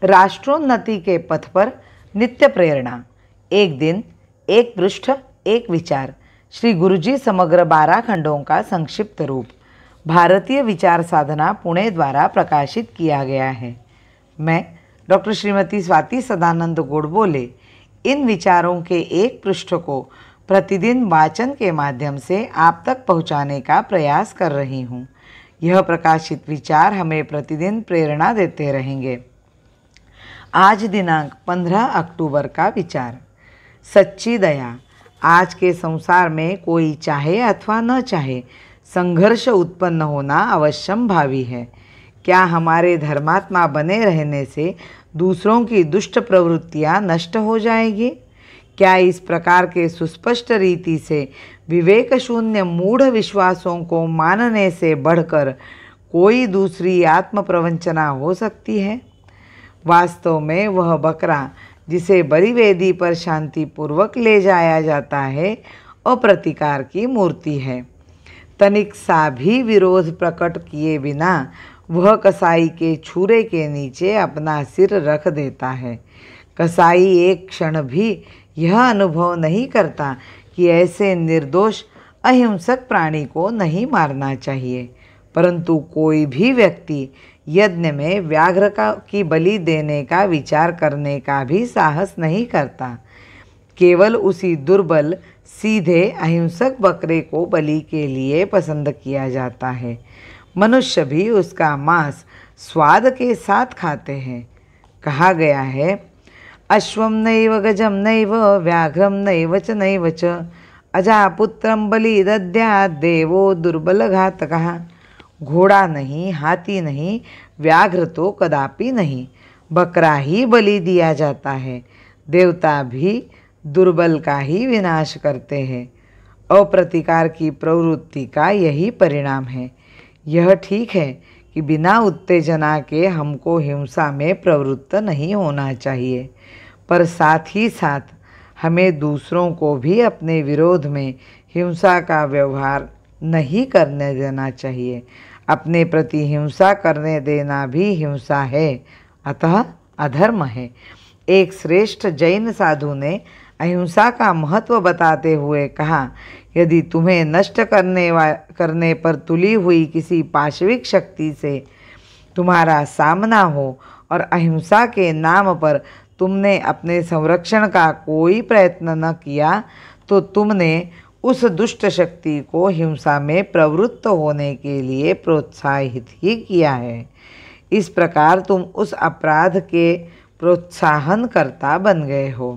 राष्ट्रोन्नति के पथ पर नित्य प्रेरणा। एक दिन, एक पृष्ठ, एक विचार। श्री गुरुजी समग्र 12 खंडों का संक्षिप्त रूप भारतीय विचार साधना पुणे द्वारा प्रकाशित किया गया है। मैं डॉक्टर श्रीमती स्वाति सदानंद गोडबोले इन विचारों के एक पृष्ठ को प्रतिदिन वाचन के माध्यम से आप तक पहुंचाने का प्रयास कर रही हूं। यह प्रकाशित विचार हमें प्रतिदिन प्रेरणा देते रहेंगे। आज दिनांक 15 अक्टूबर का विचार। सच्ची दया। आज के संसार में कोई चाहे अथवा न चाहे संघर्ष उत्पन्न होना अवश्यम भावी है। क्या हमारे धर्मात्मा बने रहने से दूसरों की दुष्ट प्रवृत्तियां नष्ट हो जाएगी? क्या इस प्रकार के सुस्पष्ट रीति से विवेक शून्य मूढ़ विश्वासों को मानने से बढ़कर कोई दूसरी आत्म प्रवंचना हो सकती है? वास्तव में वह बकरा जिसे बलिवेदी पर शांतिपूर्वक ले जाया जाता है अप्रतिकार की मूर्ति है। तनिक सा भी विरोध प्रकट किए बिना वह कसाई के छुरे के नीचे अपना सिर रख देता है। कसाई एक क्षण भी यह अनुभव नहीं करता कि ऐसे निर्दोष अहिंसक प्राणी को नहीं मारना चाहिए, परंतु कोई भी व्यक्ति यज्ञ में व्याघ्र की बलि देने का विचार करने का भी साहस नहीं करता। केवल उसी दुर्बल सीधे अहिंसक बकरे को बलि के लिए पसंद किया जाता है। मनुष्य भी उसका मांस स्वाद के साथ खाते हैं। कहा गया है, अश्वम नैव गजम नैव व्याघ्रम नैव च अजापुत्रम बलि दद्यात् देवो दुर्बल घातकः। घोड़ा नहीं, हाथी नहीं, व्याघ्र तो कदापि नहीं, बकरा ही बलि दिया जाता है। देवता भी दुर्बल का ही विनाश करते हैं। अप्रतिकार की प्रवृत्ति का यही परिणाम है। यह ठीक है कि बिना उत्तेजना के हमको हिंसा में प्रवृत्त नहीं होना चाहिए, पर साथ ही साथ हमें दूसरों को भी अपने विरोध में हिंसा का व्यवहार नहीं करने देना चाहिए। अपने प्रति हिंसा करने देना भी हिंसा है, अतः अधर्म है। एक श्रेष्ठ जैन साधु ने अहिंसा का महत्व बताते हुए कहा, यदि तुम्हें नष्ट करने पर तुली हुई किसी पाशविक शक्ति से तुम्हारा सामना हो और अहिंसा के नाम पर तुमने अपने संरक्षण का कोई प्रयत्न न किया, तो तुमने उस दुष्ट शक्ति को हिंसा में प्रवृत्त होने के लिए प्रोत्साहित ही किया है। इस प्रकार तुम उस अपराध के प्रोत्साहनकर्ता बन गए हो।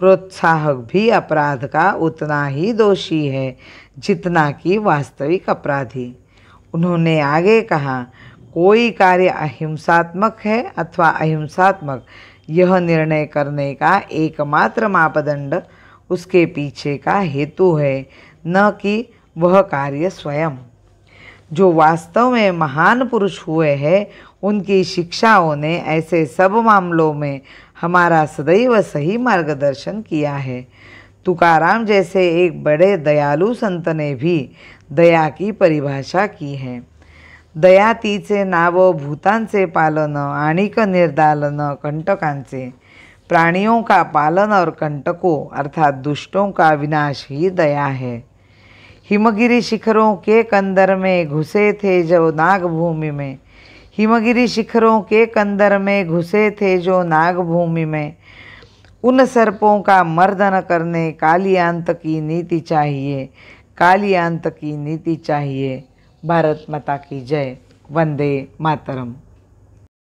प्रोत्साहक भी अपराध का उतना ही दोषी है जितना कि वास्तविक अपराधी। उन्होंने आगे कहा, कोई कार्य अहिंसात्मक है अथवा अहिंसात्मक, यह निर्णय करने का एकमात्र मापदंड उसके पीछे का हेतु है, न कि वह कार्य स्वयं। जो वास्तव में महान पुरुष हुए हैं, उनकी शिक्षाओं ने ऐसे सब मामलों में हमारा सदैव सही मार्गदर्शन किया है। तुकाराम जैसे एक बड़े दयालु संत ने भी दया की परिभाषा की है। दया तीचे नाव भूतांचे पालन आणिक निर्दालन कंटकांचे। प्राणियों का पालन और कंटकों अर्थात दुष्टों का विनाश ही दया है। हिमगिरी शिखरों के कंदर में घुसे थे जो नागभूमि में। हिमगिरी शिखरों के कंदर में घुसे थे जो नागभूमि में। उन सर्पों का मर्दन करने कालियांत की नीति चाहिए, कालियांत की नीति चाहिए। भारत माता की जय। वंदे मातरम।